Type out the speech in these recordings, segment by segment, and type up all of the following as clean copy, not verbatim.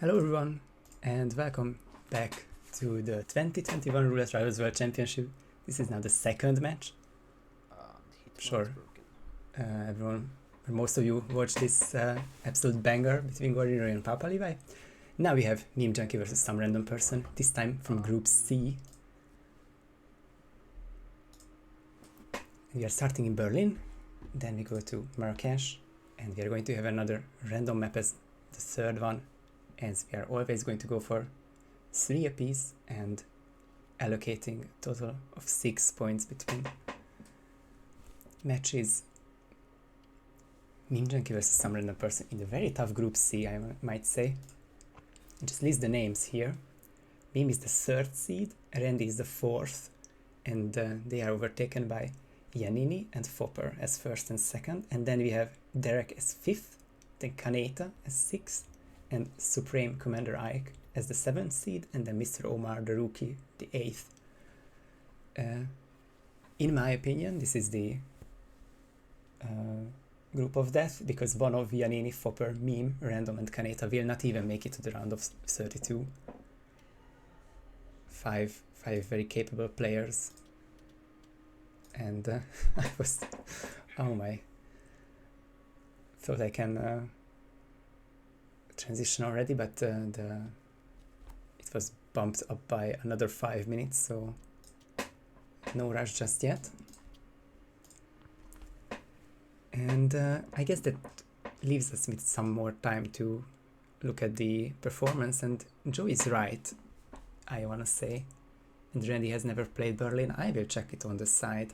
Hello everyone, and welcome back to the 2021 Roulette Rivals World Championship. This is now the second match. Sure, everyone, most of you watched this absolute banger between Gordon and Papa Levi. Now we have Meme Junkie versus some random person, this time from Group C. We are starting in Berlin, then we go to Marrakesh, and we are going to have another random map as the third one, as we are always going to go for 3 apiece and allocating a total of 6 points between matches. Meme Junkie versus some random person in a very tough Group C, I might say. I just list the names here. Meme is the 3rd seed, Randy is the 4th, and they are overtaken by Yanini and Fopper as 1st and 2nd, and then we have Derek as 5th, then Kaneta as 6th, and Supreme Commander Ike as the 7th seed, and then Mr. Omar the rookie, the 8th. In my opinion, this is the group of death, because one of Yanini, Fopper, Meme, Random, and Kaneta will not even make it to the round of 32. Five very capable players. And I was, oh my, thought I can transition already, but it was bumped up by another 5 minutes, so no rush just yet. And I guess that leaves us with some more time to look at the performance, and Joe is right, I wanna say. And Randy has never played Berlin. I will check it on the side.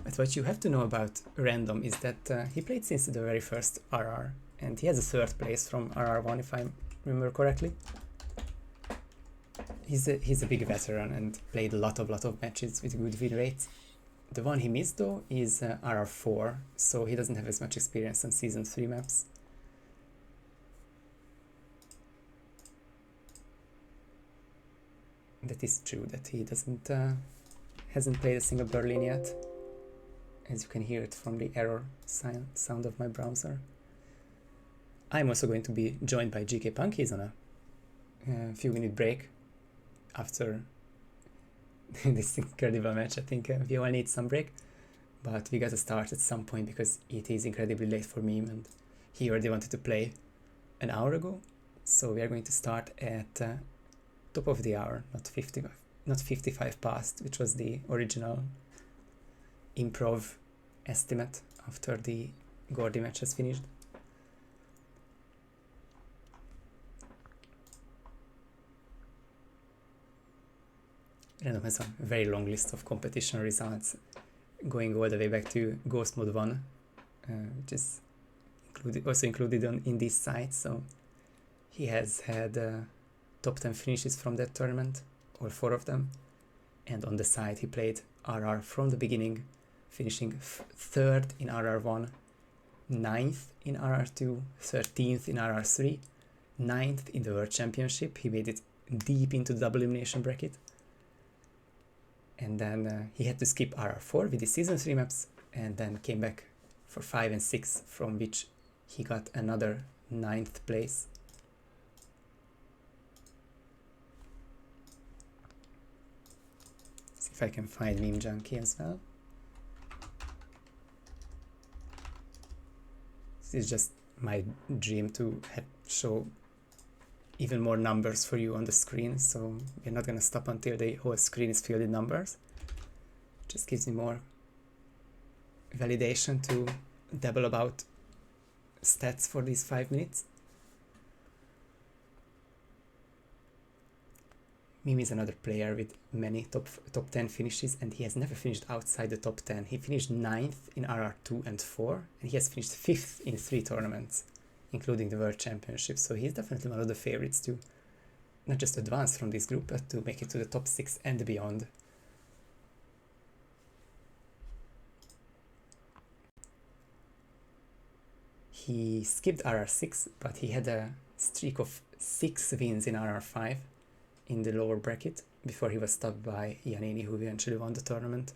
But what you have to know about Random is that he played since the very first RR, and he has a 3rd place from RR1 if I remember correctly. He's a big veteran and played a lot of matches with good win rates. The one he missed though is RR4, so he doesn't have as much experience on Season 3 maps. That is true, that he hasn't played a single Berlin yet, as you can hear it from the error sound of my browser. I'm also going to be joined by GKPunk. He's on a few minute break after this incredible match. I think we all need some break, but we got to start at some point because it is incredibly late for me, and he already wanted to play an hour ago, so we are going to start at top of the hour, not 55 past, which was the original improv estimate after the Gordy match has finished. Random has a very long list of competition results, going all the way back to Ghost Mode 1, which is also included in this site, so he has had top 10 finishes from that tournament, all 4 of them, and on the side he played RR from the beginning, finishing 3rd in RR1, 9th in RR2, 13th in RR3, 9th in the World Championship. He made it deep into the double elimination bracket, and then he had to skip RR4 with the Season 3 maps, and then came back for 5 and 6, from which he got another 9th place. See if I can find Meme Junkie as well. This is just my dream to show even more numbers for you on the screen, so we're not gonna stop until the whole screen is filled with numbers. Just gives me more validation to dabble about stats for these 5 minutes. Meme is another player with many top 10 finishes, and he has never finished outside the top 10. He finished 9th in RR2 and 4, and he has finished 5th in 3 tournaments, including the World Championship, so he's definitely one of the favorites to not just advance from this group, but to make it to the top 6 and beyond. He skipped RR6, but he had a streak of 6 wins in RR5 in the lower bracket before he was stopped by Yanini, who eventually won the tournament.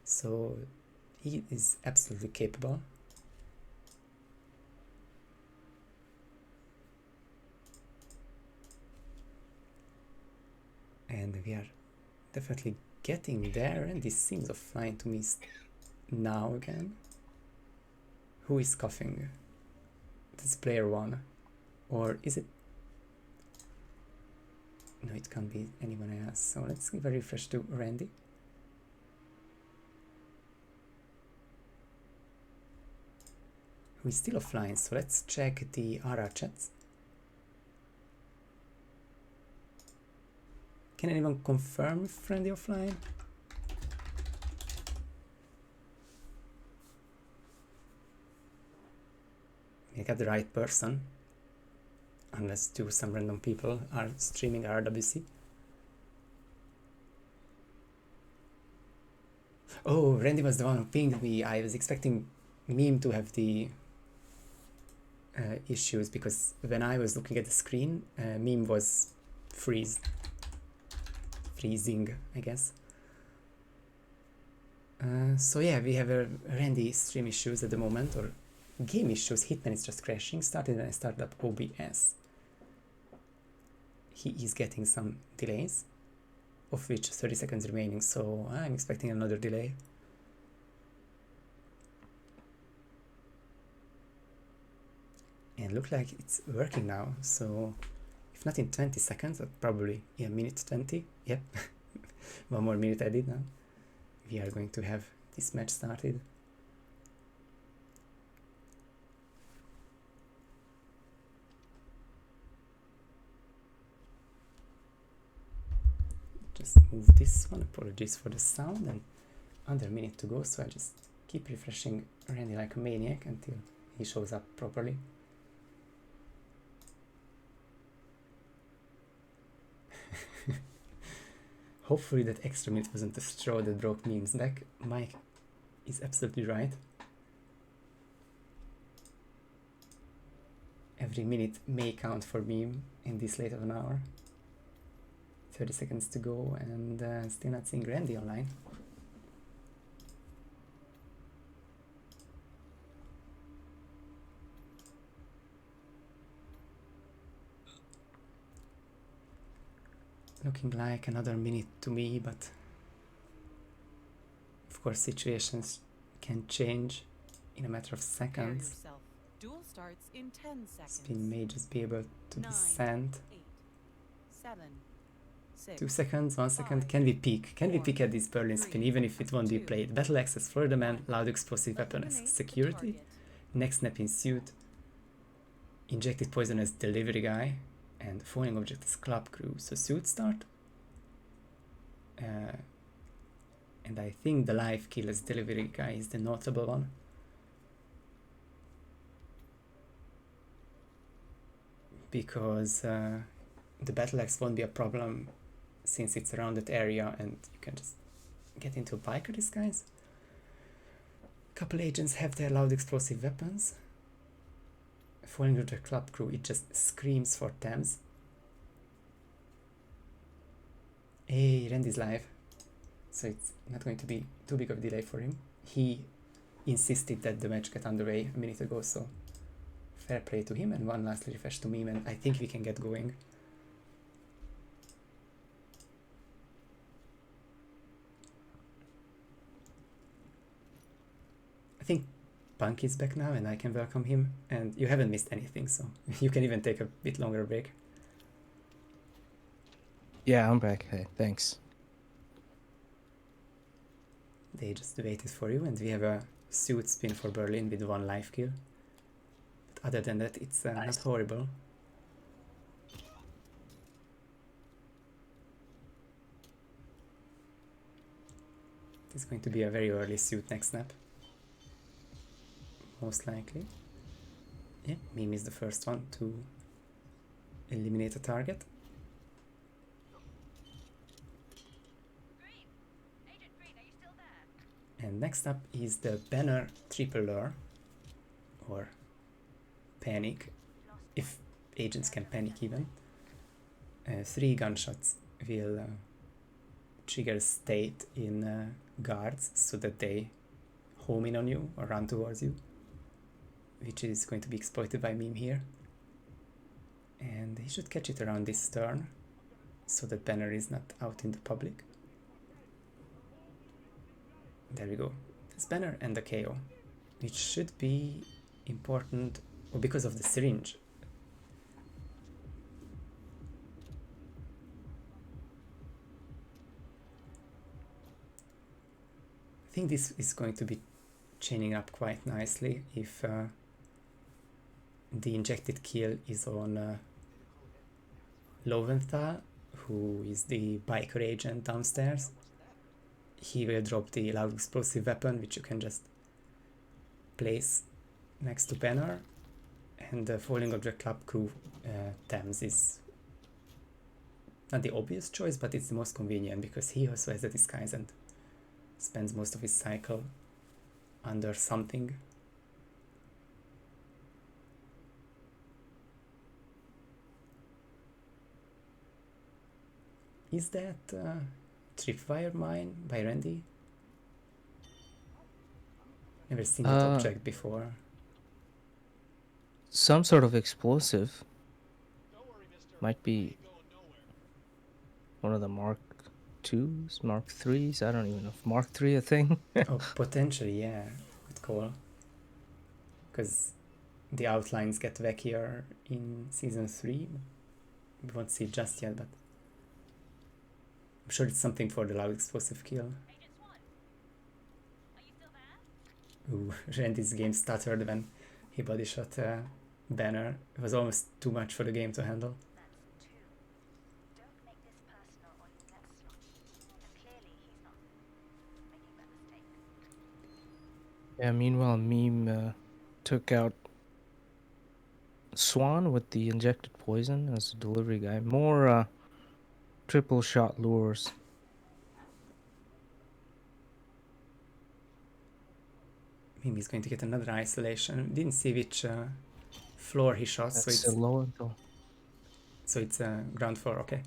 So he is absolutely capable. And we are definitely getting there, and this seems offline to me now again. Who is coughing? This player 1. Or is it? No, it can't be anyone else. So let's give a refresh to Randy. Who is still offline, so let's check the RR chats. Can anyone confirm if Randy offline? I got the right person. Unless some random people are streaming RRWC. Oh, Randy was the one who pinged me. I was expecting Meme to have the issues, because when I was looking at the screen, Meme was freezing, I guess. So yeah, we have a Randy stream issues at the moment, or game issues. Hitman is just crashing. Started when I started up OBS. He is getting some delays, of which 30 seconds remaining, so I'm expecting another delay. And look like it's working now, so if not in 20 seconds, probably in a minute 20, yep, one more minute added now, we are going to have this match started. Just move this one, apologies for the sound, and under a minute to go, so I just keep refreshing Randy like a maniac until he shows up properly. Hopefully that extra minute wasn't the straw that broke Meme's back. Mike is absolutely right. Every minute may count for Meme in this late of an hour. 30 seconds to go, and still not seeing Randy online. Looking like another minute to me, but of course situations can change in a matter of seconds. Duel starts in 10 seconds. Spin may just be able to 9, be sent. 8, 7, 6, 2 seconds, 1 second. Can we peek? Can we peek at this Berlin spin, even if it won't be played? Battle access, Florida man, loud explosive weapon as security. Next snap in suit. Injected poison as delivery guy. And falling object as club crew. So suit start. And I think the live kill as delivery guy is the notable one. Because the battle axe won't be a problem since it's around that area and you can just get into a biker disguise. Couple agents have their loud explosive weapons. Falling with the club crew, it just screams for Thames. Hey, Randy's live, so it's not going to be too big of a delay for him. He insisted that the match get underway a minute ago, so fair play to him, and one last refresh to Meme, and I think we can get going. I think Punk is back now and I can welcome him, and you haven't missed anything, so you can even take a bit longer break. Yeah, I'm back. Hey, thanks. They just waited for you, and we have a suit spin for Berlin with 1 life kill. But other than that, it's not horrible. It's going to be a very early suit next snap. Most likely. Yeah, Meme is the first one to eliminate a target. Agent Green, are you still there? And next up is the banner triple lure, or panic, if agents can panic even. 3 gunshots will trigger state in guards so that they home in on you or run towards you, which is going to be exploited by Meme here. And he should catch it around this turn. so that banner is not out in the public. There we go. This banner and the KO, which should be important because of the syringe. I think this is going to be chaining up quite nicely if the injected kill is on Lowenthal, who is the biker agent downstairs. He will drop the loud explosive weapon, which you can just place next to banner, and the falling object club crew Thames is not the obvious choice, but it's the most convenient because he also has a disguise and spends most of his cycle under something. Is that tripwire mine by Randy? Never seen that object before. Some sort of explosive. Might be one of the Mark 2s, Mark 3s. I don't even know if Mark 3 a thing. Oh, potentially, yeah. Good call. Because the outlines get wackier in season 3. We won't see it just yet, but I'm sure it's something for the loud explosive kill. Ooh, Randy's game stuttered when he body shot banner. It was almost too much for the game to handle. Yeah, meanwhile, Meme took out Swan with the injected poison as a delivery guy. More triple shot lures. Maybe he's going to get another isolation. Didn't see which floor he shot, That's so it's low until. So it's ground floor, okay.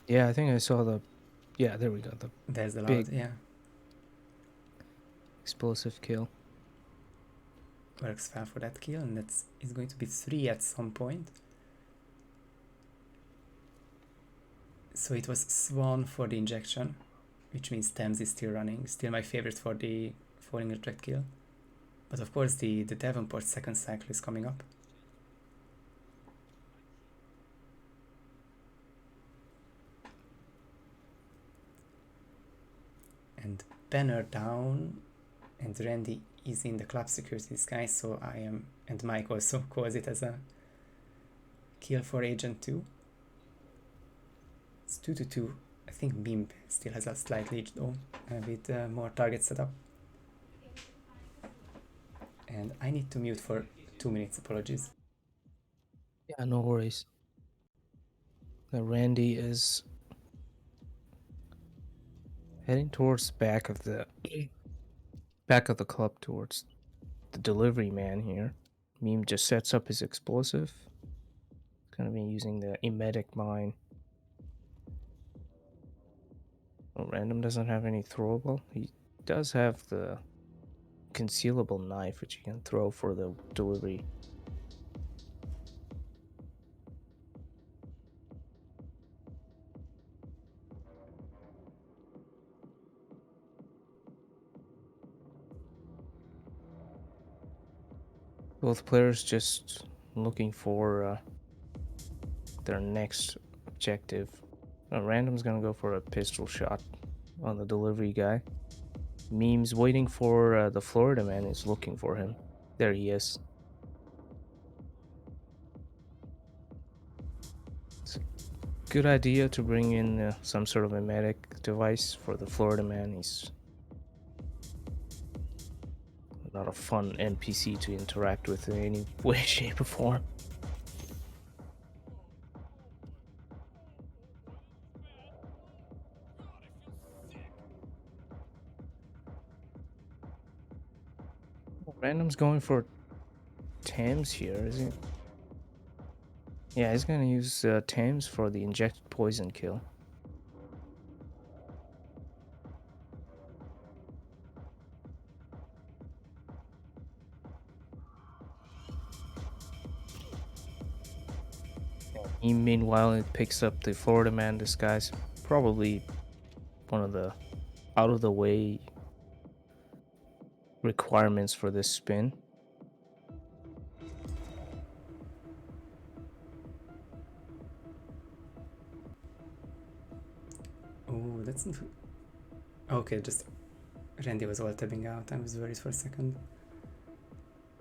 Yeah, I think I saw the. Yeah, there we go. There's the big loud, yeah. Explosive kill. Works well for that kill, and it's going to be 3 at some point. So it was Swan for the injection, which means Thames is still running. Still my favorite for the falling object kill. But of course the Davenport second cycle is coming up. And banner down, and Randy is in the club security disguise, so I am, and Mike also calls it as a kill for Agent 2. It's 2-2. I think Meme still has a slight lead though, with more targets set up. And I need to mute for 2 minutes, apologies. Yeah, no worries. Randy is heading towards back of the club towards the delivery man here. Meme just sets up his explosive. He's gonna be using the emetic mine. Well, Random doesn't have any throwable. He does have the concealable knife, which you can throw for the delivery. Both players just looking for their next objective. Random's gonna go for a pistol shot on the delivery guy. Meme's waiting for the Florida man is looking for him. There he is. It's a good idea to bring in some sort of emetic device for the Florida man. He's not a fun NPC to interact with in any way, shape, or form. Random's going for Thames here, is he? Yeah, he's gonna use Thames for the injected poison kill. Meanwhile, it picks up the Florida Man. This guy's probably one of the out of the way requirements for this spin. Oh, that's not... Okay, just Randy was all tabbing out. I was worried for a second.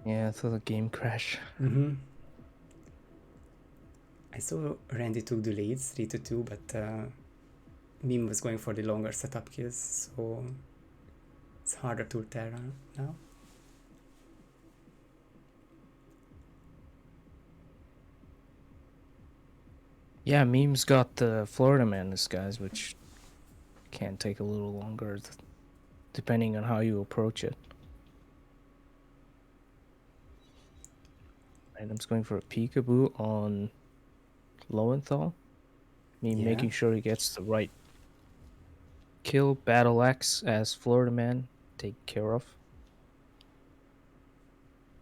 Yeah, I thought the game crash. I saw Randy took the leads 3-2, but Meme was going for the longer setup kills, so it's harder to tell now. Yeah, Meme's got the Florida Man disguise, which can take a little longer depending on how you approach it. Random's going for a peekaboo on Lowenthal. Meme making sure he gets the right kill. Battle Axe as Florida Man take care of.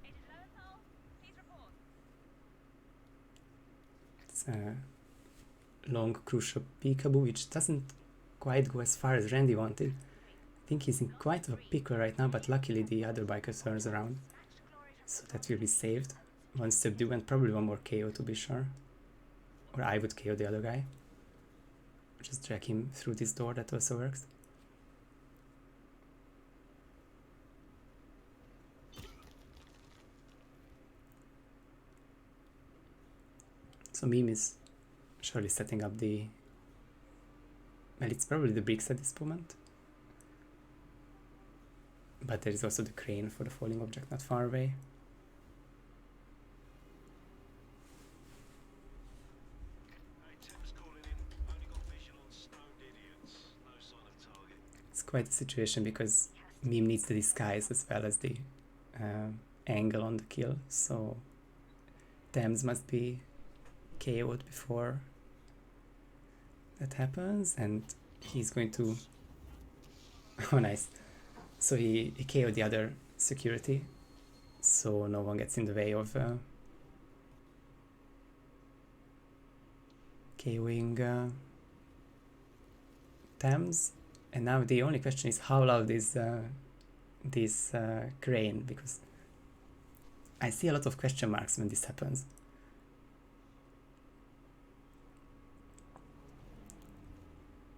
Agent Lowenthal, please report. It's a long crucial peekaboo, which doesn't quite go as far as Randy wanted. I think he's in quite a pickle right now, but luckily the other biker turns around, so that will be saved. One subdue and probably one more KO to be sure. Or I would KO the other guy. Just drag him through this door, that also works. So Meme is surely setting up the... Well, it's probably the bricks at this moment. But there is also the crane for the falling object not far away. It's quite a situation because Meme needs the disguise as well as the angle on the kill, so Thames must be KO'd before that happens, and he's going to... Oh, nice. So he KO'd the other security, so no one gets in the way of KOing Thames. And now the only question is how loud is this crane, because I see a lot of question marks when this happens.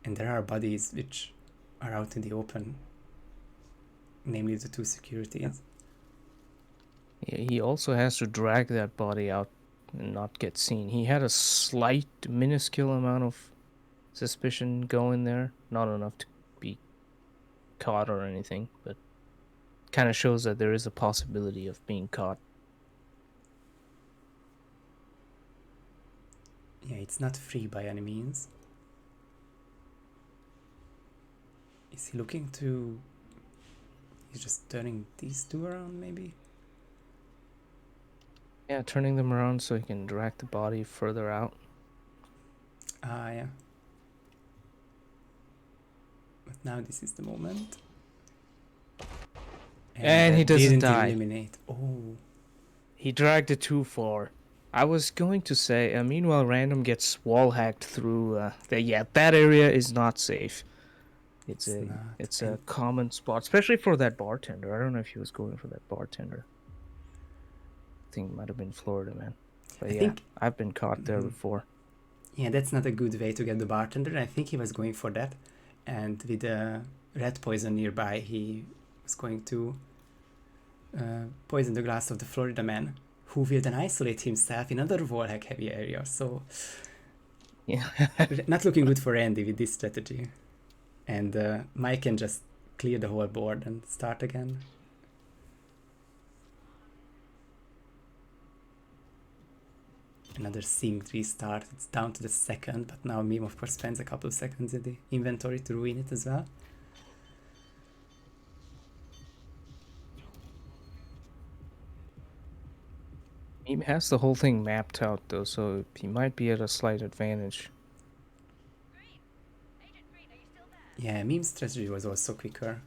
And there are bodies which are out in the open, namely the two securities. Yeah, he also has to drag that body out and not get seen. He had a slight, minuscule amount of suspicion going there, not enough to be caught or anything, but kind of shows that there is a possibility of being caught. Yeah, it's not free by any means. Is he looking to... He's just turning these two around, maybe? Yeah, turning them around so he can drag the body further out. Ah, yeah. But now this is the moment. And he doesn't didn't die. Eliminate. Oh. He dragged it too far. I was going to say, meanwhile, Random gets wall hacked through. That area is not safe. It's a common spot, especially for that bartender. I don't know if he was going for that bartender. I think it might have been Florida Man. But I think I've been caught there before. Yeah, that's not a good way to get the bartender. I think he was going for that. And with the red poison nearby, he was going to poison the glass of the Florida Man, who will then isolate himself in another wallhack heavy area. So, yeah, not looking good for Andy with this strategy. And Mike can just clear the whole board and start again. Another synced restart. It's down to the second, but now Meme of course spends a couple of seconds in the inventory to ruin it as well. He has the whole thing mapped out though, so he might be at a slight advantage. Green. Agent Green, are you still there? Yeah, Meme's strategy was also quicker.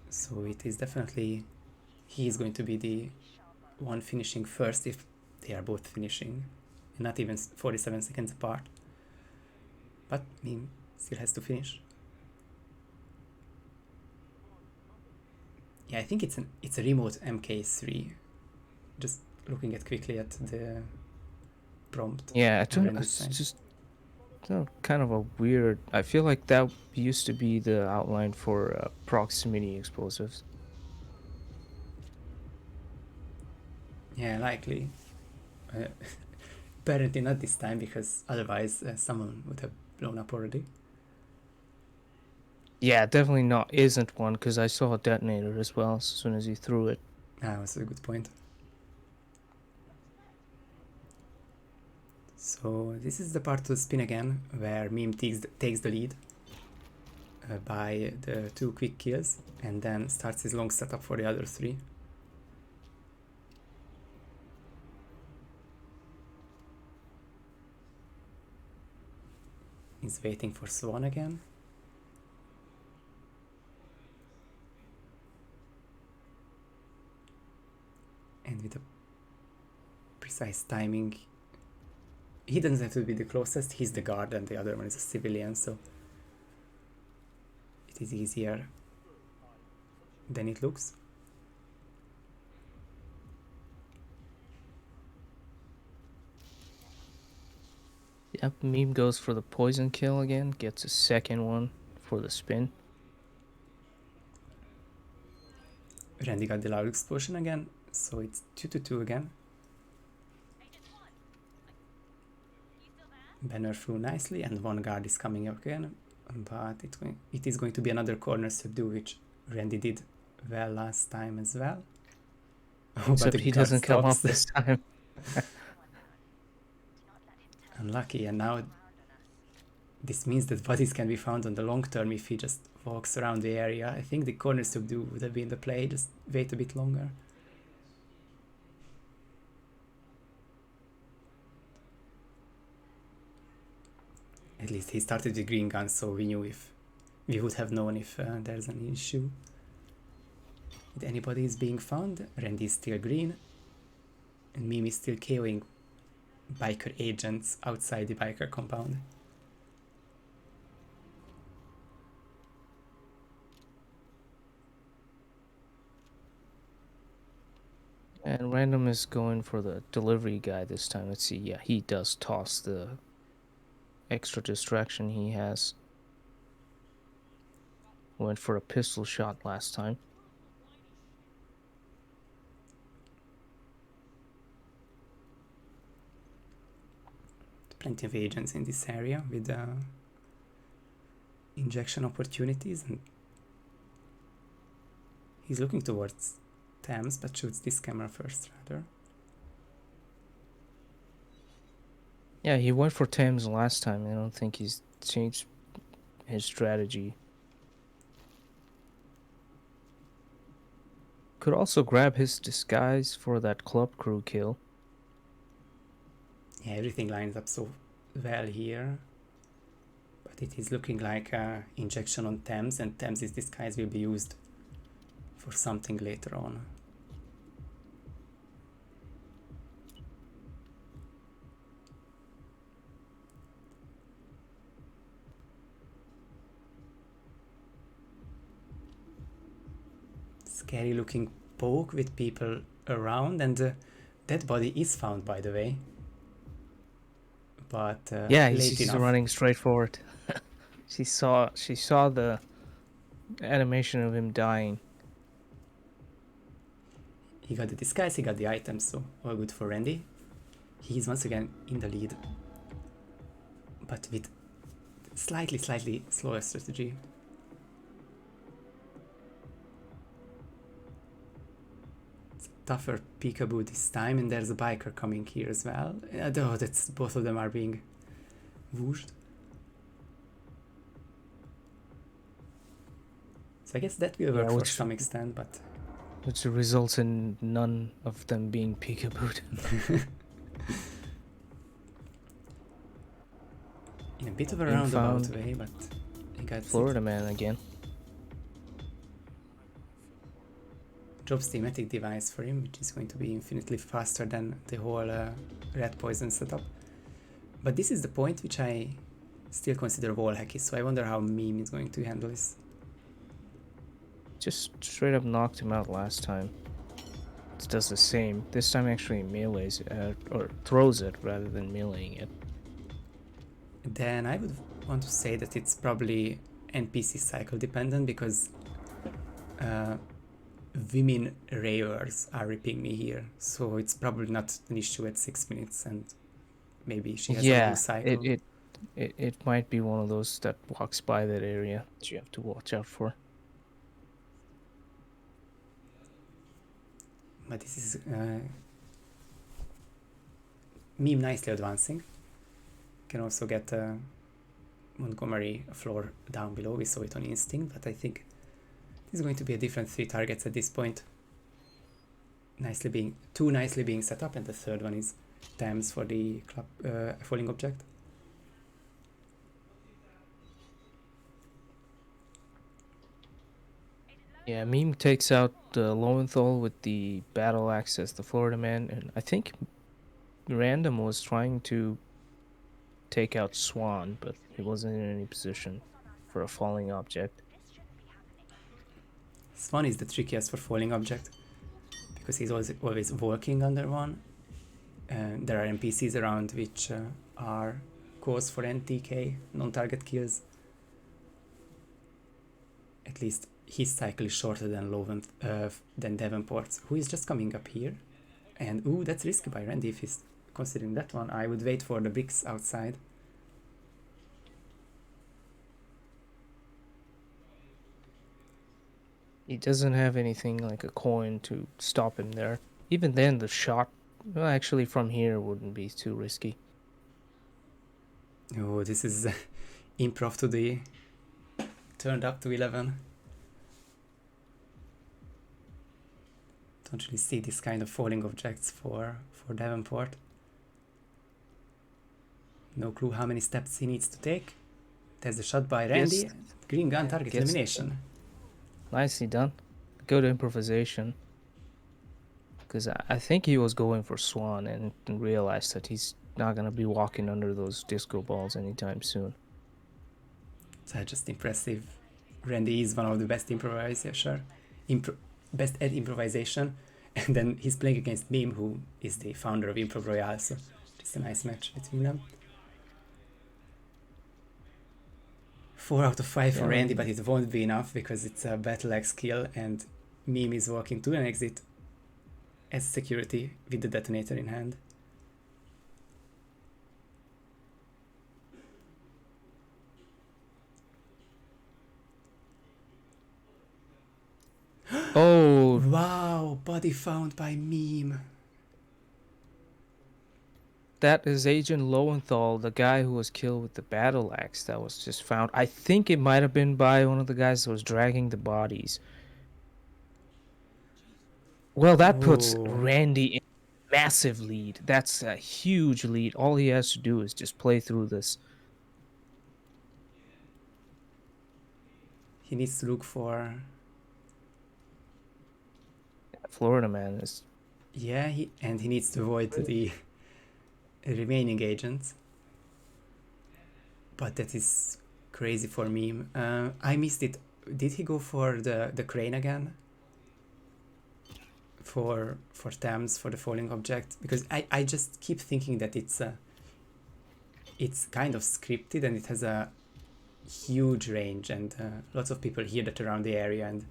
So it is definitely... He is going to be the one finishing first if they are both finishing, and not even 47 seconds apart. But Meme still has to finish. Yeah, I think it's a remote MK3. Just looking at quickly at the prompt. Yeah, on Randy's it's side. just kind of a weird. I feel like that used to be the outline for proximity explosives. Yeah, likely. Apparently not this time, because otherwise someone would have blown up already. Yeah, definitely not. Isn't one, because I saw a detonator as well as soon as he threw it. That was a good point. So this is the part to spin again, where Meme takes the lead by the 2 quick kills, and then starts his long setup for the other 3. He's waiting for Swan again. And with a precise timing, he doesn't have to be the closest, he's the guard and the other one is a civilian, so it is easier than it looks. Yep, Meme goes for the poison kill again, gets a second one for the spin. Randy got the loud explosion again, so it's 2-2 again. Agent 1. You still there? Banner through nicely, and one guard is coming up again, but it is going to be another corner subdue, which Randy did well last time as well. Oh, Except the he guard doesn't come up stops. this time. Unlucky, and now this means that bodies can be found on the long term if he just walks around the area. I think the corner subdue would have been the play, just wait a bit longer. At least he started with green guns, so we would have known if there's an issue. If anybody is being found, Randy is still green, and Meme is still KOing biker agents outside the biker compound. And Random is going for the delivery guy this time. Let's see. Yeah, he does toss the extra distraction he has. Went for a pistol shot last time. Plenty of agents in this area with injection opportunities, and he's looking towards Thames, but shoots this camera first rather. Yeah, he went for Thames last time. I don't think he's changed his strategy. Could also grab his disguise for that club crew kill. Yeah, everything lines up so well here, but it is looking like injection on Thames, and Thames's disguise will be used for something later on. Scary looking poke with people around, and the dead body is found, by the way. But yeah, late he's enough. running straight forward. She saw the animation of him dying. He got the disguise, he got the items, so all good for Randy. He's once again in the lead, but with slightly slower strategy. It's a tougher peekaboo this time, and there's a biker coming here as well. Oh, that's both of them are being whooshed. So I guess that will work for some extent, but which results in none of them being peekabooed. in a bit of a roundabout way, but he got Florida man again. drops the emetic device for him, which is going to be infinitely faster than the whole red poison setup. But this is the point which I still consider wall hacky, so I wonder how Meme is going to handle this. Just straight up knocked him out last time. It does the same. This time actually melees or throws it rather than meleeing it. Then I would want to say that it's probably NPC cycle dependent, because women ravers are ripping me here, so it's probably not an issue at 6 minutes, and maybe she has a long cycle. It might be one of those that walks by that area that you have to watch out for. But this is Meme nicely advancing. Can also get Montgomery floor down below. We saw it on Instinct, but I think this is going to be a different 3 targets at this point. Two nicely being set up, and the third one is Thames for the falling object. Yeah, Meme takes out Lowenthal with the battle axe as the Florida man, and I think Random was trying to take out Swan, but he wasn't in any position for a falling object. Swan is the trickiest for falling object, because he's always walking under one, and there are NPCs around which are cause for NTK, non-target kills. At least his cycle is shorter than Davenport's, who is just coming up here. And ooh, that's risky by Randy if he's considering that one. I would wait for the bricks outside. He doesn't have anything like a coin to stop him there. Even then, the shot, well, actually from here wouldn't be too risky. Oh, this is improv to the turned up to 11. Don't really see this kind of falling objects for Davenport. No clue how many steps he needs to take. There's a shot by Randy. Yes. Green gun target Yes. elimination. Nicely done. Good improvisation. Because I think he was going for Swan and realized that he's not going to be walking under those disco balls anytime soon. So just impressive. Randy is one of the best improvisers, sure. Best at improvisation. And then he's playing against Meme, who is the founder of Improv Royale, so just a nice match between them. 4 out of 5 for Randy, but it won't be enough because it's a battle axe kill, and Meme is walking to an exit as security with the detonator in hand. Oh, Wow, body found by Meme. that is Agent Lowenthal, the guy who was killed with the battle axe that was just found. I think it might have been by one of the guys that was dragging the bodies. Well, that puts Ooh. Randy in a massive lead. That's a huge lead. All he has to do is just play through this. He needs to look for... Florida man is... Yeah, he needs to avoid the remaining agents. But that is crazy for Meme. I missed it. Did he go for the crane again? For Thames, for the falling object? Because I just keep thinking that it's kind of scripted, and it has a huge range, and lots of people hear that around the area, and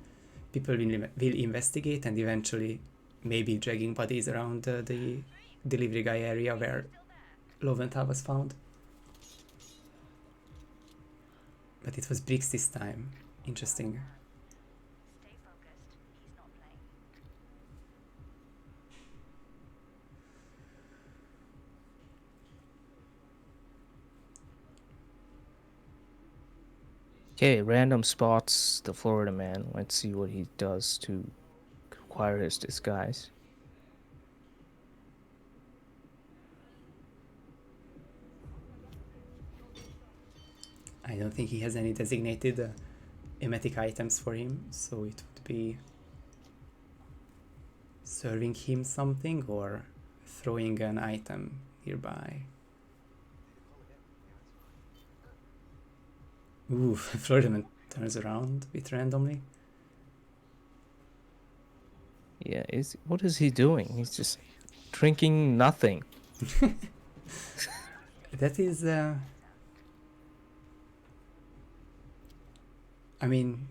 people will investigate, and eventually maybe dragging bodies around the delivery guy area where Lowenthal was found. But it was bricks this time. Interesting. Stay focused. He's not playing. Okay, Random spots the Florida man. Let's see what he does to acquire his disguise. I don't think he has any designated emetic items for him, so it would be serving him something or throwing an item nearby. Ooh, Floridaman turns around a bit randomly. Yeah, what is he doing? He's just drinking nothing. That is, I mean,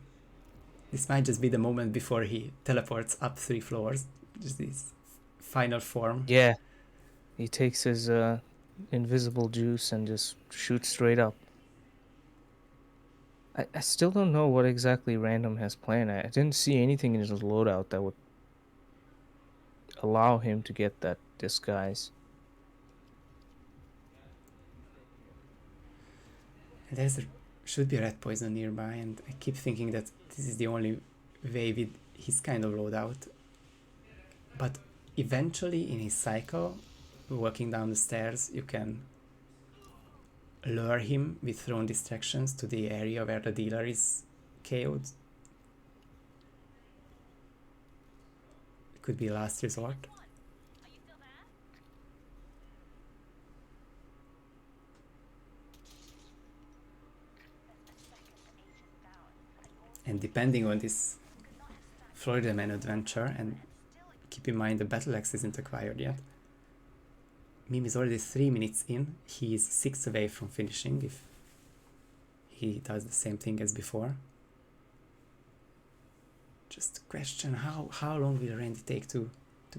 this might just be the moment before he teleports up 3 floors. Just this final form. Yeah, he takes his invisible juice and just shoots straight up. I still don't know what exactly Random has planned. I didn't see anything in his loadout that would allow him to get that disguise. Should be red poison nearby, and I keep thinking that this is the only way with his kind of loadout. But eventually in his cycle, walking down the stairs, you can lure him with thrown distractions to the area where the dealer is KO'd. It could be last resort. Are you still there? And depending on this Florida Man adventure, and keep in mind the battle axe isn't acquired yet, Meme is already 3 minutes in. He is 6 away from finishing if he does the same thing as before. Just question how long will Randy take to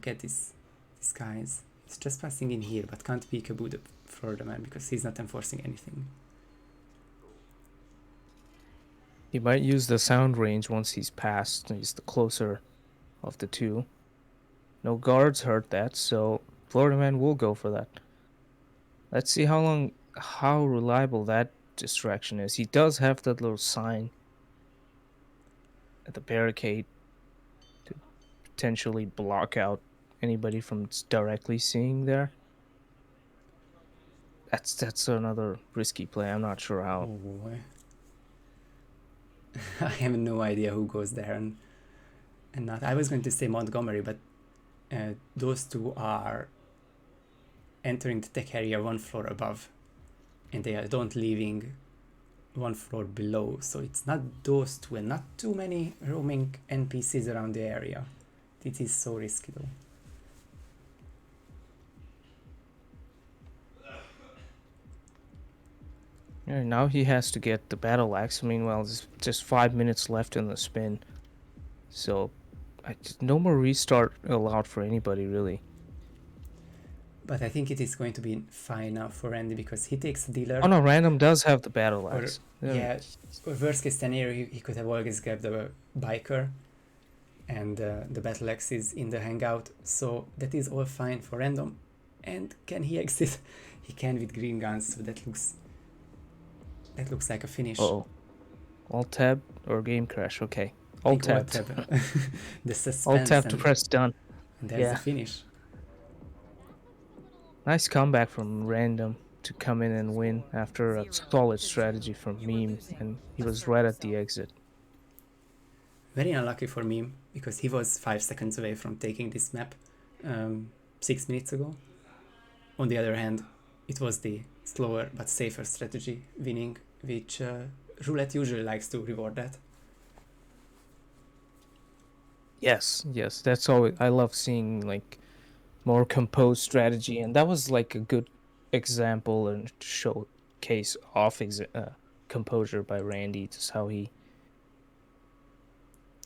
get this disguise? He's just passing in here but can't peekaboo the Florida Man because he's not enforcing anything. He might use the sound range once he's passed. He's the closer of the two. No guards heard that, so Florida Man will go for that. Let's see how reliable that distraction is. He does have that little sign at the barricade to potentially block out anybody from directly seeing there. That's another risky play. I'm not sure how. Oh boy. I have no idea who goes there and not. I was going to say Montgomery, but those two are entering the tech area 1 floor above, and they don't leaving 1 floor below. So it's not those two, and not too many roaming NPCs around the area. This is so risky though. Yeah, now he has to get the battle axe. Meanwhile, there's just 5 minutes left in the spin, so no more restart allowed for anybody really. But I think it is going to be fine now for Randy because he takes the dealer. Oh no, Random does have the battle Or, axe. yeah, or worst case scenario, he could have always grabbed the biker, and the battle axe is in the hangout, so that is all fine for Random. And can he exit? He can with green guns, so that looks like a finish. Uh-oh. Alt tab or game crash? Okay. I Alt think tab. The suspense. Alt tab to press done. And there's Yeah. the finish. Nice comeback from Random to come in and win after a solid strategy from Meme, and he was right at the exit. Very unlucky for Meme because he was 5 seconds away from taking this map 6 minutes ago. On the other hand, it was the slower but safer strategy winning, which Roulette usually likes to reward that. Yes, that's always, I love seeing like more composed strategy, and that was like a good example and showcase of composure by Randy, just how he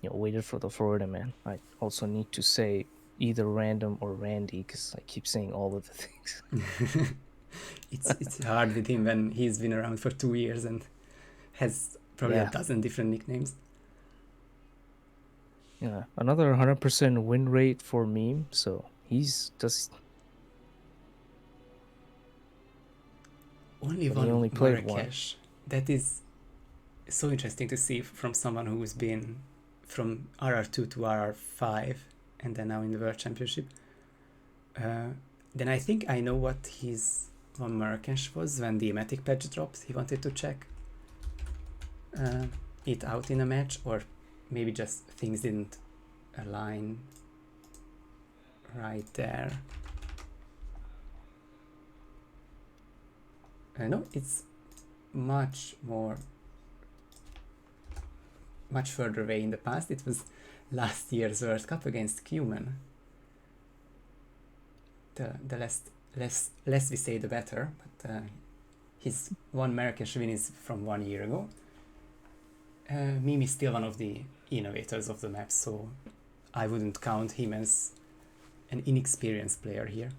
waited for the Florida Man. I also need to say either Random or Randy because I keep saying all of the things. It's hard with him when he's been around for 2 years and has probably a dozen different nicknames. Yeah, another 100% win rate for Meme, so he's just only played Marrakesh. That is so interesting to see from someone who's been from RR2 to RR5 and then now in the World Championship. Then I think I know what his one Marrakesh was when the Ematic patch dropped. He wanted to check it out in a match, or maybe just things didn't align right there. No, it's much further away in the past. It was last year's World Cup against HITMAN. The less we say, the better. But his one Marrakesh win is from 1 year ago. Meme is still one of the innovators of the map, so I wouldn't count him as an inexperienced player here.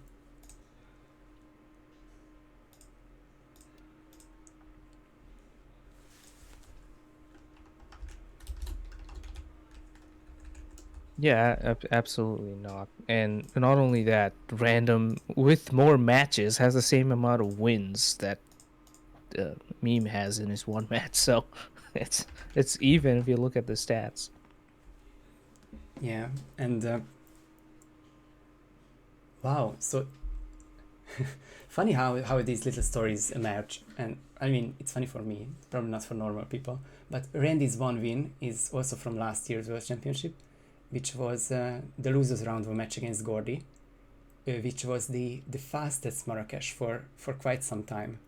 Yeah, absolutely not. And not only that, Random with more matches has the same amount of wins that Meme has in his one match. So it's even if you look at the stats. Yeah, and wow, so funny how these little stories emerge. And I mean, it's funny for me, probably not for normal people, but Randy's one win is also from last year's World Championship, which was the losers round of a match against Gordy, which was the fastest Marrakesh for quite some time.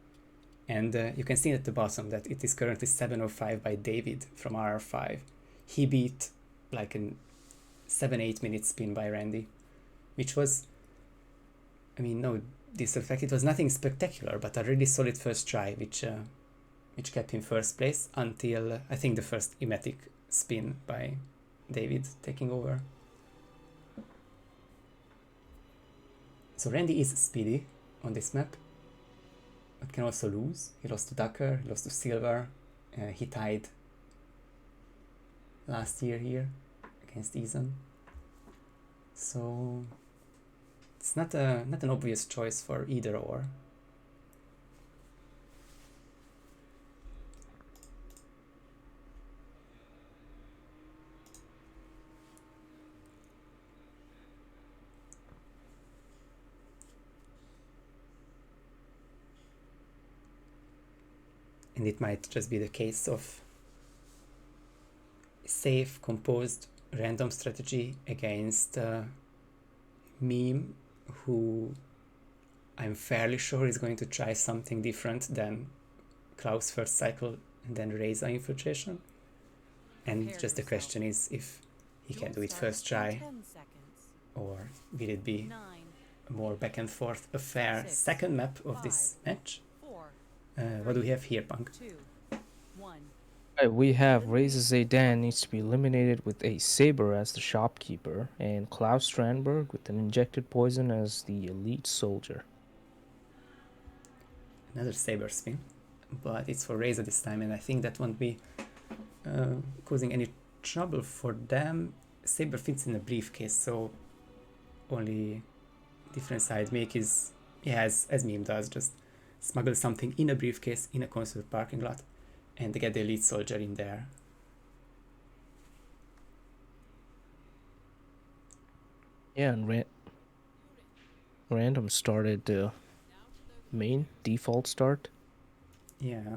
And you can see at the bottom that it is currently 7:05 by David from RR5. He beat like a 7-8 minute spin by Randy, which was, I mean, no disrespect, it was nothing spectacular, but a really solid first try, which kept him first place until I think the first emetic spin by David taking over. So Randy is speedy on this map, but can also lose. He lost to Ducker, he lost to Silver, he tied last year here against Ethan. So it's not an obvious choice for either or. And it might just be the case of safe, composed, random strategy against Meme, who I'm fairly sure is going to try something different than Klaus first cycle and then Reza infiltration. And just the question is if he can do it first try, or will it be a more back and forth affair. Second map of this match. What do we have here, Punk? We have Reza Zaydan needs to be eliminated with a Saber as the shopkeeper, and Klaus Strandberg with an injected poison as the elite soldier. Another Saber spin, but it's for Reza this time, and I think that won't be causing any trouble for them. Saber fits in a briefcase, so only difference I'd make is, yeah, as Meme does, just smuggle something in a briefcase in a concert parking lot and get the elite soldier in there. Yeah, and Random started main default start. Yeah.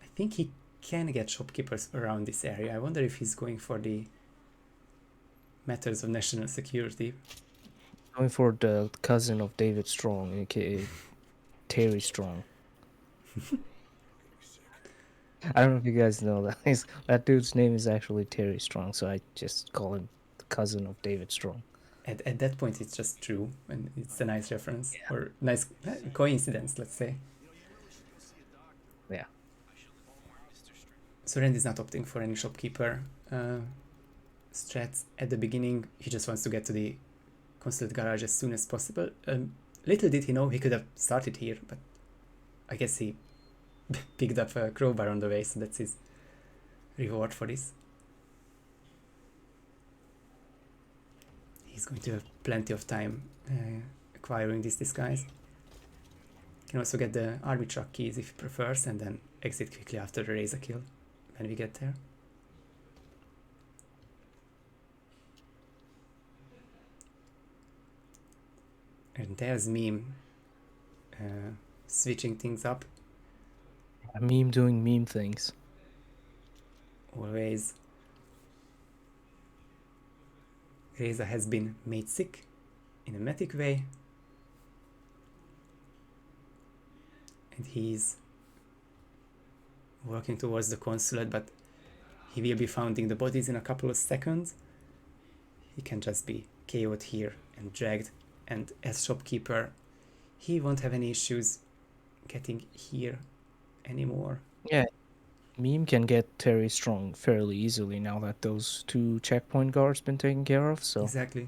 I think he can get shopkeepers around this area. I wonder if he's going for the matters of national security. Going for the cousin of David Strong, aka Terry Strong. I don't know if you guys know that. That dude's name is actually Terry Strong, so I just call him the cousin of David Strong. At that point, it's just true, and it's a nice reference, or nice coincidence, let's say. Yeah. So Randy's not opting for any shopkeeper strats at the beginning. He just wants to get to the consulate garage as soon as possible. Little did he know he could have started here, but I guess he picked up a crowbar on the way, so that's his reward for this. He's going to have plenty of time acquiring this disguise. Can also get the army truck keys if he prefers, and then exit quickly after the Reza kill when we get there. And there's Meme switching things up. A Meme doing meme things. Always. Reza has been made sick in a metic way. And he's working towards the consulate, but he will be finding the bodies in a couple of seconds. He can just be KO'd here and dragged, and as shopkeeper he won't have any issues getting here anymore. Yeah, Meme can get Terry Strong fairly easily now that those 2 checkpoint guards been taken care of, so Exactly.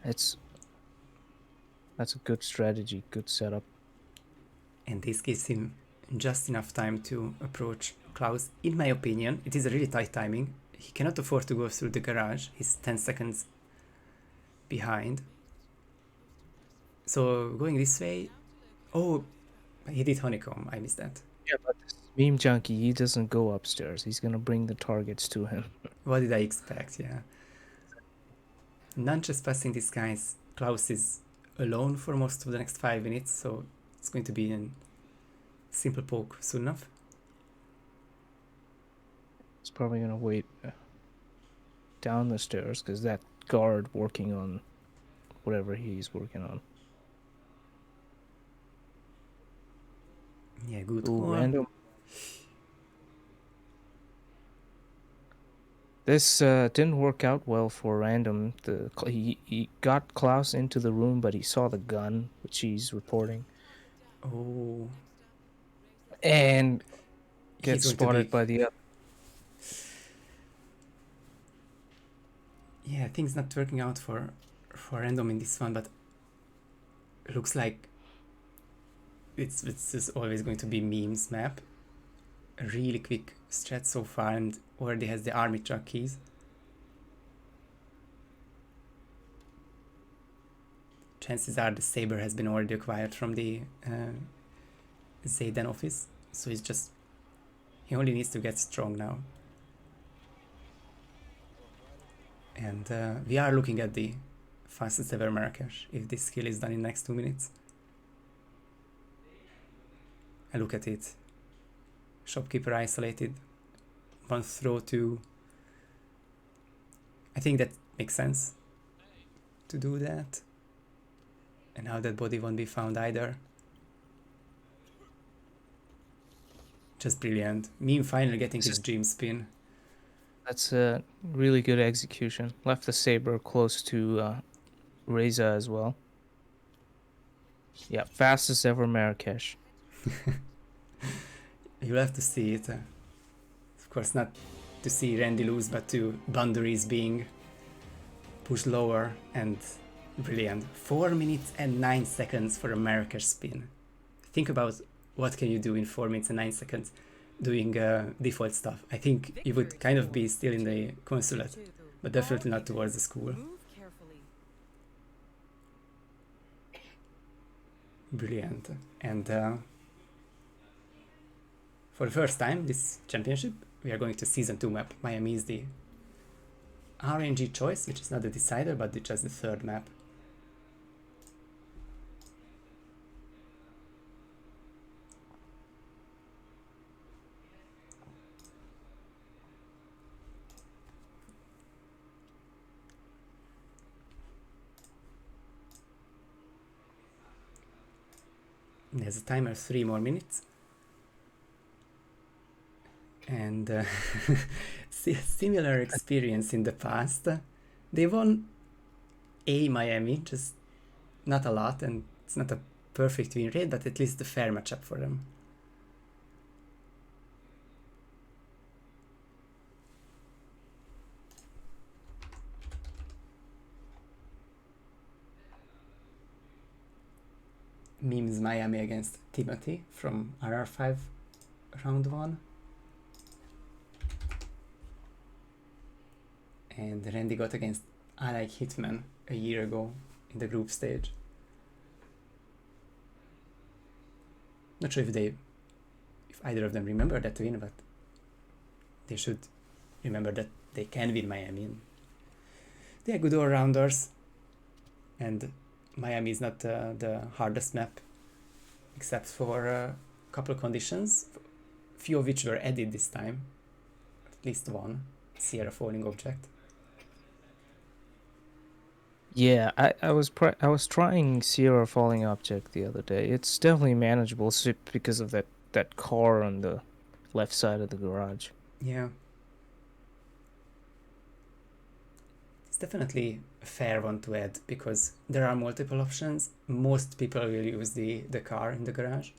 that's a good strategy, good setup. And this gives him just enough time to approach Klaus. In my opinion, it is a really tight timing. He cannot afford to go through the garage. He's 10 seconds behind. So going this way... Oh, he did honeycomb. I missed that. Yeah, but this Meme Junkie, he doesn't go upstairs. He's gonna bring the targets to him. What did I expect? Yeah. Non-trespassing this guy's Klaus is alone for most of the next 5 minutes, so it's going to be a simple poke soon enough. He's probably gonna wait down the stairs because that guard working on whatever he's working on. Yeah, good Ooh, call. random. This didn't work out well for Random. He got Klaus into the room, but he saw the gun, which he's reporting, Oh, and he's gets going to spotted be... by the other. Yeah, things not working out for Random in this one, but it looks like it's just always going to be Meme's map. A really quick stretch so far, and already has the army truck keys. Chances are the Saber has been already acquired from the Zayden office, so he only needs to get strong now. And we are looking at the fastest ever Marrakesh, if this skill is done in next 2 minutes. And look at it. Shopkeeper isolated. 1 throw to... I think that makes sense to do that. And now that body won't be found either. Just brilliant. Meme finally getting his dream spin. That's a really good execution. Left the Saber close to Reza as well. Yeah, fastest ever Marrakesh. You'll have to see it. Of course, not to see Randy lose, but to boundaries being pushed lower, and brilliant. 4 minutes and 9 seconds for a Marrakesh spin. Think about what can you do in 4 minutes and 9 seconds doing default stuff. I think you would kind of be still in the consulate, but definitely not towards the school. Move carefully. Brilliant. And for the first time this championship, we are going to season 2 map. Miami is the RNG choice, which is not the decider, but just the 3rd map. There's a timer, 3 more minutes. And similar experience in the past. They won a Miami, just not a lot, and it's not a perfect win rate, but at least a fair matchup for them. Memes Miami against Timothy from RR5 round 1. And Randy got against I Like Hitman a year ago in the group stage. Not sure if either of them remember that win, but they should remember that they can win Miami. They are good all-rounders, and Miami is not the hardest map, except for a couple of conditions, few of which were added this time, at least one, Sierra Falling Object. Yeah, I was trying Sierra Falling Object the other day. It's definitely manageable because of that car on the left side of the garage. Yeah. It's definitely a fair one to add because there are multiple options. Most people will use the car in the garage.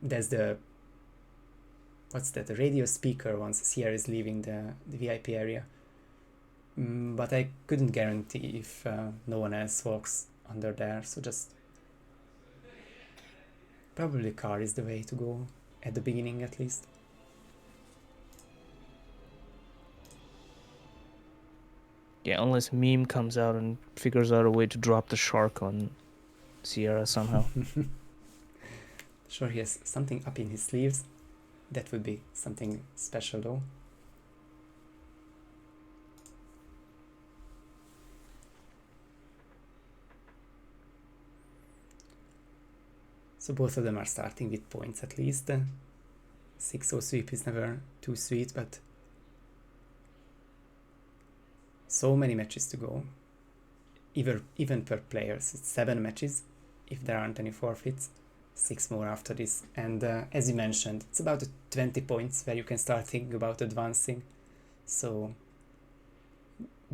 There's the what's that? The radio speaker once Sierra is leaving the VIP area. But I couldn't guarantee if no one else walks under there, so just probably car is the way to go at the beginning at least. Yeah, unless Meme comes out and figures out a way to drop the shark on Sierra somehow. Sure, he has something up in his sleeves. That would be something special though. So both of them are starting with points at least. 6-0 sweep is never too sweet, but so many matches to go. Even per player, so it's 7 matches if there aren't any forfeits, 6 more after this. And as you mentioned, it's about 20 points where you can start thinking about advancing. So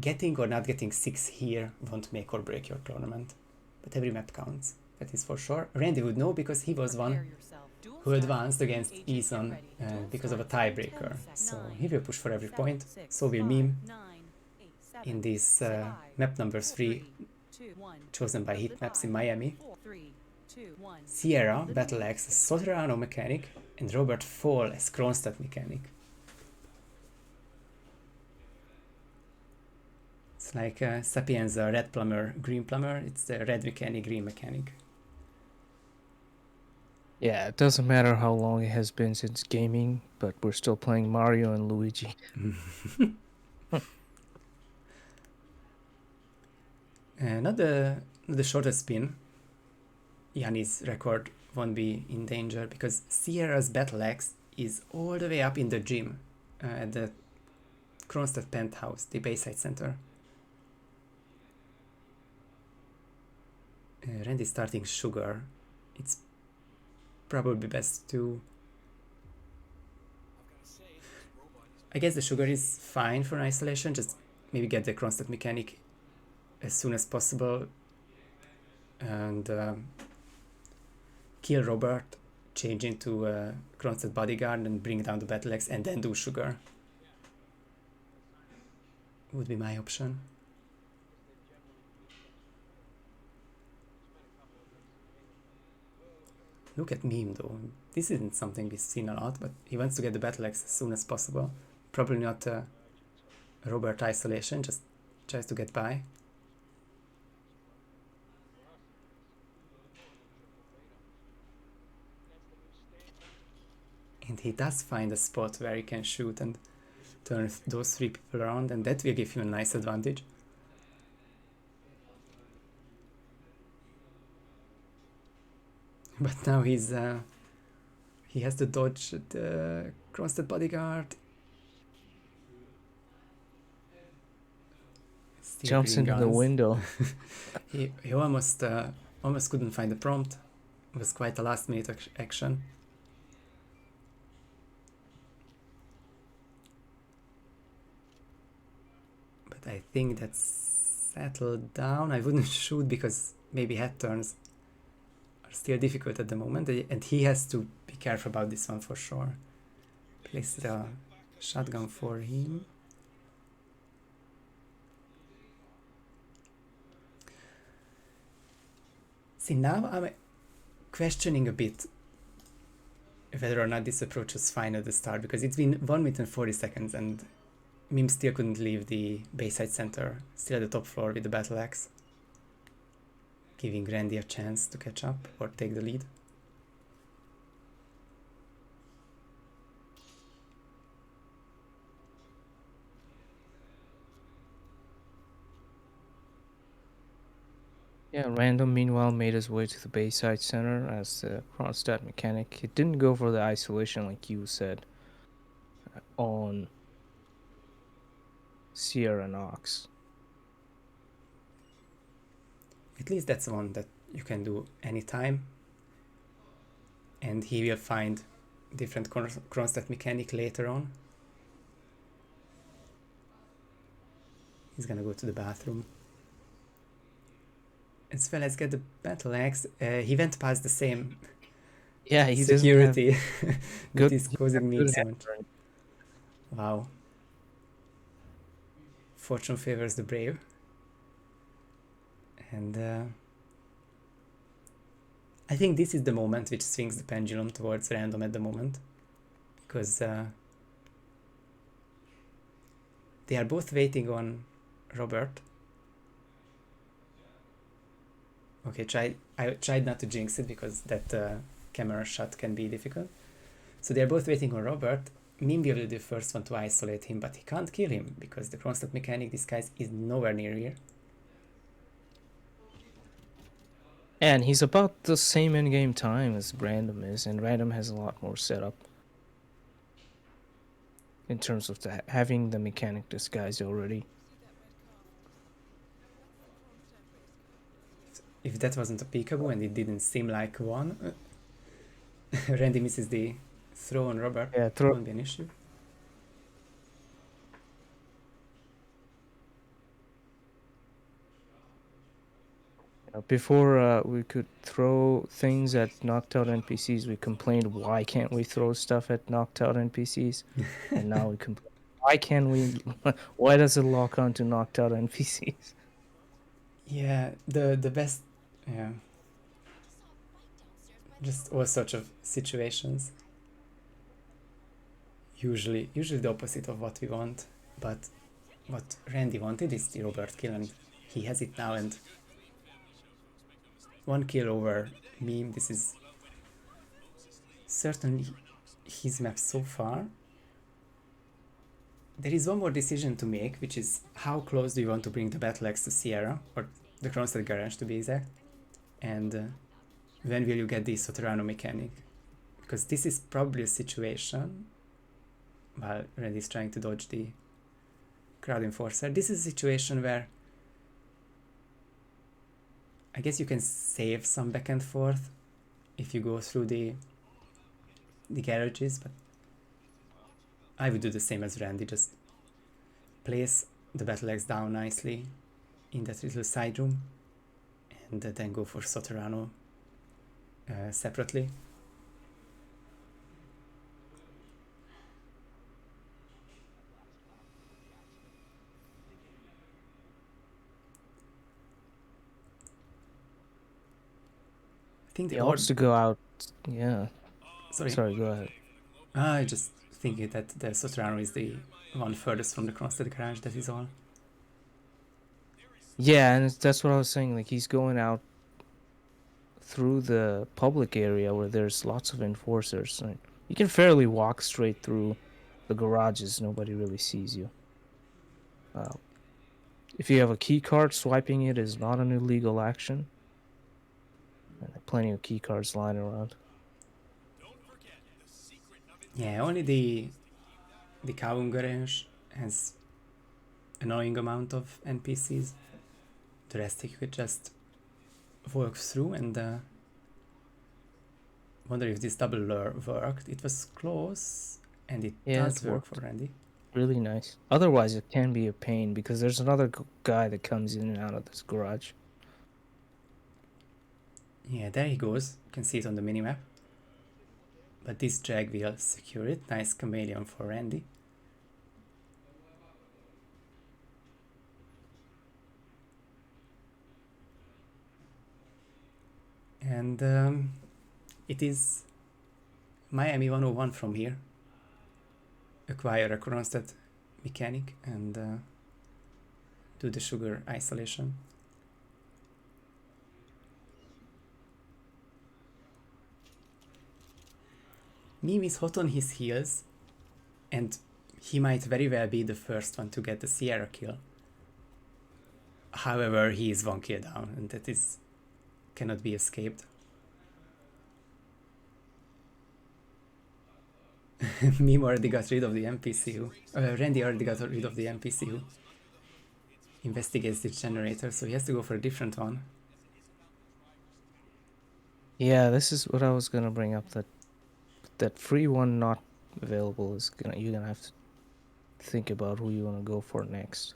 getting or not getting 6 here won't make or break your tournament, but every map counts. That is for sure. Randy would know because he was one who advanced against Ethan because of a tiebreaker. So he will push for every point. So will Meme in this map number 3 chosen by Hitmaps in Miami. Sierra, Battle Axe as Soterano mechanic and Robert Fall as Kronstadt mechanic. It's like Sapienza, red plumber, green plumber. It's the red mechanic, green mechanic. Yeah, it doesn't matter how long it has been since gaming, but we're still playing Mario and Luigi. Not the shortest spin. Yanni's record won't be in danger because Sierra's Battle Axe is all the way up in the gym at the Kronstadt penthouse, the Bayside Center. Randy's starting Sugar. It's probably best to... I guess the Sugar is fine for an isolation, just maybe get the Kronstadt mechanic as soon as possible and kill Robert, change into Kronstadt bodyguard and bring down the Battle Axe and then do Sugar. Would be my option. Look at Meme though. This isn't something we've seen a lot, but he wants to get the Battle Axe as soon as possible. Probably not Robert isolation, just tries to get by. And he does find a spot where he can shoot and turn those 3 people around, and that will give him a nice advantage. But now he has to dodge the Kronstadt bodyguard. Still Jumps into the guns. window. he almost couldn't find the prompt. It was quite a last minute action. But I think that's settled down. I wouldn't shoot because maybe head turns are still difficult at the moment, and he has to be careful about this one for sure. Place the shotgun for him. See, now I'm questioning a bit whether or not this approach was fine at the start, because it's been 1 minute and 40 seconds and Meme still couldn't leave the Bayside Center, still at the top floor with the Battle Axe, giving Randy a chance to catch up or take the lead. Yeah, Random meanwhile made his way to the Bayside Center as the Kronstadt mechanic. He didn't go for the isolation like you said on Sierra Knox. At least that's one that you can do anytime. And he will find different Kronstadt mechanic later on. He's gonna go to the bathroom. As well as get the battle axe. He went past the same Yeah, he security that good- is causing me good so much. handling. Wow. Fortune favors the brave. And I think this is the moment which swings the pendulum towards random at the moment. Because they are both waiting on Robert. Okay, I tried not to jinx it because that camera shot can be difficult. So they're both waiting on Robert. Meme will be the first one to isolate him, but he can't kill him because the Kronstadt mechanic disguise is nowhere near here. And he's about the same in-game time as Random is, and Random has a lot more setup in terms of having the mechanic disguise already. If that wasn't a peekaboo and it didn't seem like one, Randy misses the throw on Robert. Yeah, Won't be an issue. Before we could throw things at knocked out NPCs, we complained, why can't we throw stuff at knocked out NPCs? And now we complain, why can't we? Why does it lock on to knocked out NPCs? Yeah, the best, yeah. Just all sorts of situations. Usually the opposite of what we want, but what Randy wanted is the Robert kill, and he has it now, and 1 kill over Meme. This is certainly his map so far. There is one more decision to make, which is how close do you want to bring the battle axe to Sierra, or the Kronstadt garage to be exact, and when will you get the Soterrano mechanic? Because this is probably a situation, while Randy is trying to dodge the crowd enforcer, this is a situation where I guess you can save some back and forth if you go through the garages, but I would do the same as Randy, just place the battle axe down nicely in that little side room and then go for Soterrano separately. I think He wants to go out. Yeah. Sorry, go ahead. I just think that the Soterrano is the one furthest from the Kronstadt garage, that is all. Yeah, and that's what I was saying. Like, he's going out through the public area where there's lots of enforcers. Like, you can fairly walk straight through the garages. Nobody really sees you. If you have a key card, swiping it is not an illegal action. And there are plenty of key cards lying around. Yeah, only the Kavum garage has annoying amount of NPCs. The rest you could just walk through, and wonder if this double lure worked. It was close, and it does work for Randy. Really nice. Otherwise, it can be a pain because there's another guy that comes in and out of this garage. Yeah, there he goes. You can see it on the minimap. But this drag will secure it. Nice chameleon for Randy. And it is Miami 101 from here. Acquire a Kronstadt mechanic and do the sugar isolation. Meme is hot on his heels, and he might very well be the first one to get the Sierra kill. However, he is 1 kill down, and that is cannot be escaped. Meme already got rid of the NPC who... Randy already got rid of the NPC who investigates the generator, so he has to go for a different one. Yeah, this is what I was gonna bring up. That free one not available is you're gonna have to think about who you wanna go for next.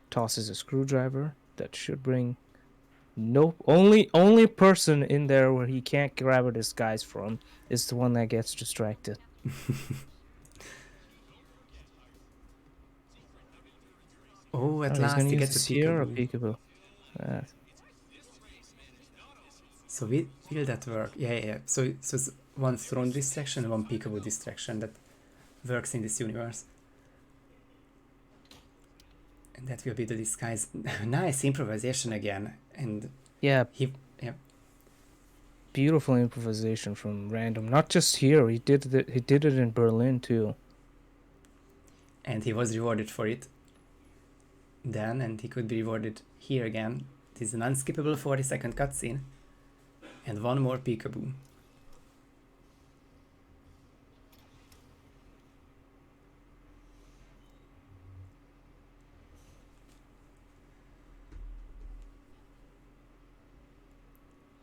Tosses a screwdriver that should bring. Nope. Only person in there where he can't grab a disguise from is the one that gets distracted. Oh, at Oh, he's last gonna he use gets the a Seer or peekaboo. Peekaboo. Ah, So will that work? Yeah. So it's one throne distraction and one peekaboo distraction that works in this universe. And that will be the disguise. Nice improvisation again. And yeah, yeah. beautiful improvisation from Random. Not just here, he did it in Berlin too. And he was rewarded for it then, and he could be rewarded here again. It is an unskippable 40-second cutscene. And one more peekaboo.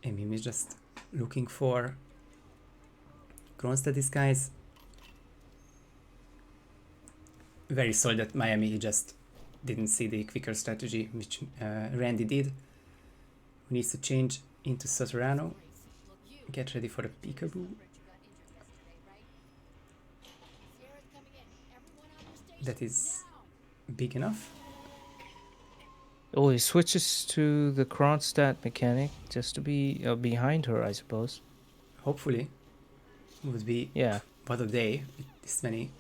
And Meme is just looking for Kronstadt disguise. Very solid at Miami, he just didn't see the quicker strategy, which Randy did. Who needs to change into Sotorano. Get ready for the peekaboo. That is big enough. Oh, he switches to the Kronstadt mechanic just to be behind her, I suppose. Hopefully. Would be Yeah. what a day with this many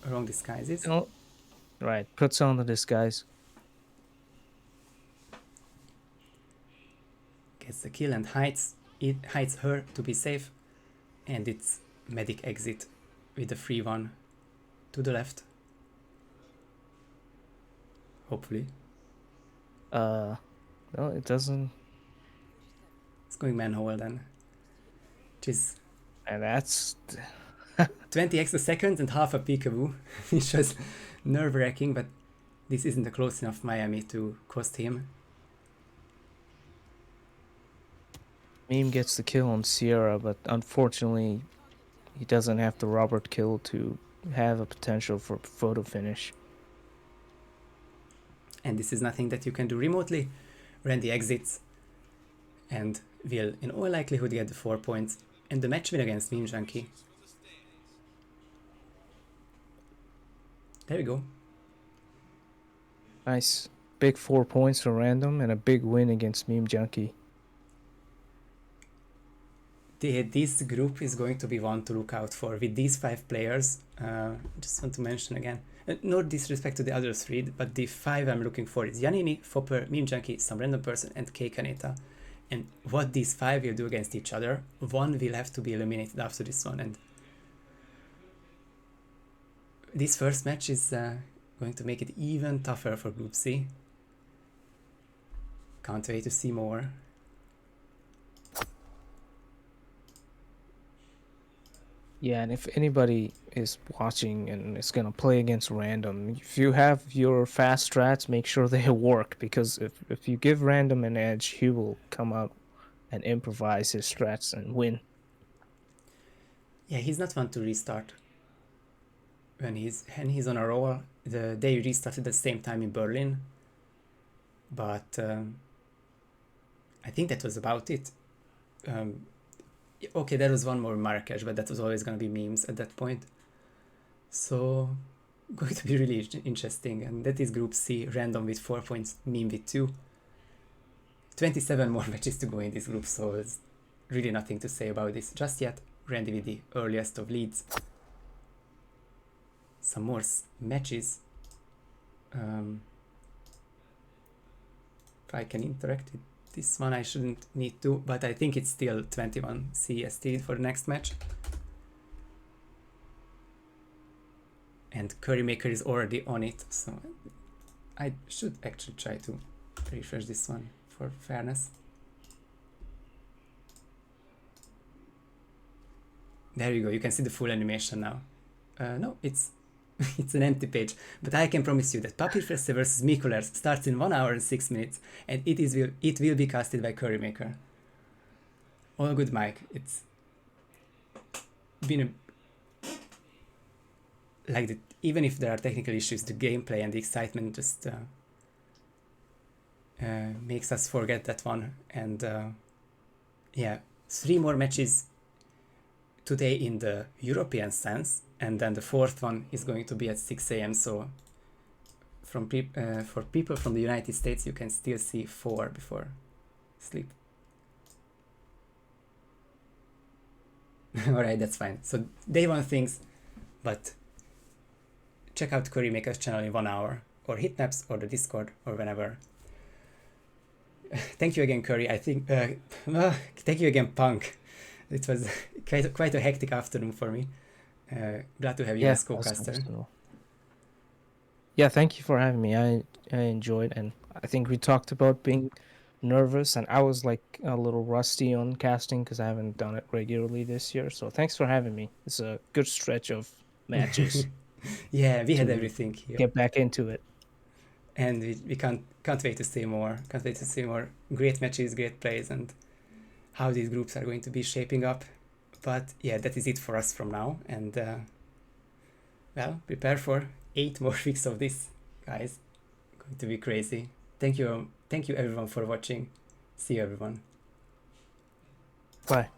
wrong disguises. Oh, right. Puts on the disguise. Gets the kill and hides her to be safe. And it's medic exit with the free one to the left. Hopefully. No, it doesn't. It's going manhole then. Which is And that's 20 extra seconds and half a peekaboo, which was nerve-wracking, but this isn't a close enough Miami to cost him. Meme gets the kill on Sierra, but unfortunately, he doesn't have the Robert kill to have a potential for photo finish. And this is nothing that you can do remotely. Randy exits and will in all likelihood get the 4 points and the match win against Meme Junkie. There we go. Nice. Big 4 points for Random and a big win against Meme Junkie. This group is going to be one to look out for. With these 5 players, just want to mention again, no disrespect to the other 3, but the 5 I'm looking for is Yanini, Fopper, Meme Junkie, SomRandomPerson, and K Kaneta. And what these 5 will do against each other, one will have to be eliminated after this one. And this first match is going to make it even tougher for Group C. Can't wait to see more. Yeah, and if anybody is watching and is gonna play against Random, if you have your fast strats, make sure they work, because if you give Random an edge, he will come out and improvise his strats and win. Yeah, he's not one to restart. When he's on a roll, they restarted at the same time in Berlin, but I think that was about it. Okay, there was one more in Marrakesh, but that was always going to be memes at that point. So, going to be really interesting. And that is Group C, Random with 4 points, Meme with 2. 27 more matches to go in this group, so there's really nothing to say about this just yet. Randy with the earliest of leads. Some more matches. If I can interact with this one, I shouldn't need to, but I think it's still 21 CST for the next match. And Currymaker is already on it, so I should actually try to refresh this one for fairness. There you go, you can see the full animation now. No, it's it's an empty page, but I can promise you that Papier Feste vs. Mikulers starts in 1 hour and 6 minutes, and it will be casted by Currymaker. All good, Mike. It's been a like the, even if there are technical issues, the gameplay and the excitement just makes us forget that one. And yeah, 3 more matches today in the European sense, and then the 4th one is going to be at 6 a.m. So from for people from the United States, you can still see 4 before sleep. Alright, that's fine. So day 1 things, but check out Curry Maker's channel in 1 hour, or Hitmaps, or the Discord, or whenever. Thank you again, Curry. I think thank you again, Punk. It was quite a hectic afternoon for me. Glad to have you as co-caster. Yeah, thank you for having me. I enjoyed, and I think we talked about being nervous, and I was like a little rusty on casting because I haven't done it regularly this year. So thanks for having me. It's a good stretch of matches. Yeah, we had everything here. Get back into it. And we can't wait to see more. Can't wait to see more great matches, great plays, and how these groups are going to be shaping up. But yeah, that is it for us from now. And well, prepare for 8 more weeks of this, guys. Going to be crazy. Thank you everyone for watching. See you, everyone. Bye.